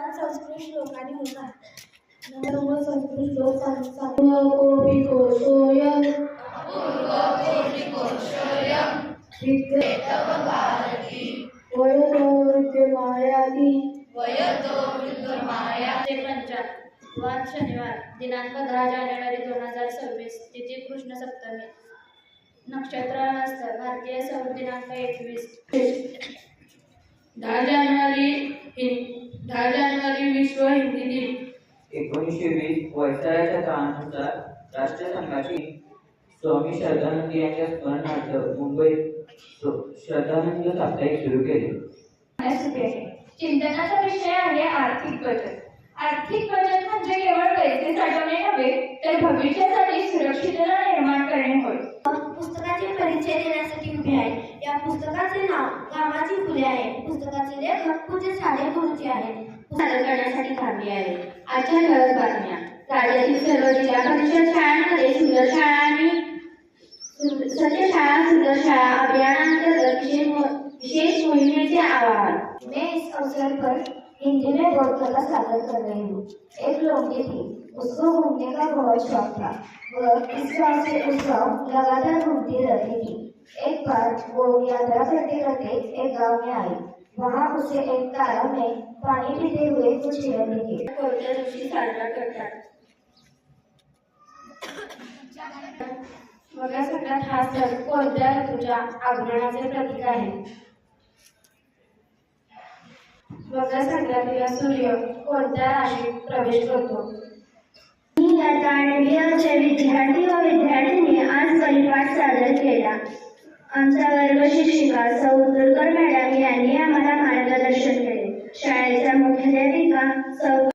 सुरुवात संस्कृत श्लोकाने होणार. नमो संस्कृत श्लोक सांगतो वार शनिवार दिनांक 10 जानेवारी 2026 तिथी कृष्ण सप्तमी नक्षत्र हस्त भारतीय सौर दिनांक 21 10 जानेवारी विश्व हिंदी दिन 1920 वर्षाच्या काळानुसार राष्ट्रसंघाची स्वामी श्रद्धानंद यांच्या स्मरणार्थ मुंबईत श्रद्धानंद साप्ताहिक सुरू केले. चिंतनाचा विषय आहे आर्थिक बचत. आर्थिक बचत म्हणजे केवळ पैसे साठवणे नव्हे तर भविष्यासाठी सुरक्षितता निर्माण करणे होय. पुस्तकाचे परिचय देण्यासाठी उभे आहे. या पुस्तकाचे नाव रामाची फुले आहे. पुस्तकाचे लेखक पूज्य साने गुरुजी आहेत. सादर करण्यासाठी थांबली आहे. आजच्या ठळक बातम्या. राज्यातील सर्व जिल्हा परिषद शाळांमध्ये सुंदर शाळा आणि स्वच्छ शाळा सुंदर शाळा अभियानांतर्गत विशेष मोहिमेचे आवाहन. मैं इस अवसर पर हिंदी में गौरकला सादर कर रही हूँ. एक लौंडी थी, उसको घूमने का बहुत शौक था. वह इस गांव से उस गांव लगातार घूमती रहती थी. एक बार वो यात्रा करते करते एक गांव में आई. वहाँ उसे एक तालाब में पानी पीते हुए कुछ हिरण दिखे. कोणत्या दिवशी साजरा करतात? मकर संक्रांत हा सण कोणत्या ऋतूच्या आगमनाचे प्रतीक आहे? मकर संक्रांतीला सूर्य कोणत्या राशीत प्रवेश करतो? इयत्ता 8वीचे विद्यार्थी व विद्यार्थिनी आज परिपाठ सादर केला. आमचा वर्ग शिक्षिका सौ दुर्गर मॅडम यांनी आम्हाला मार्गदर्शन केले. शाळेच्या मुख्याध्यापिका सौ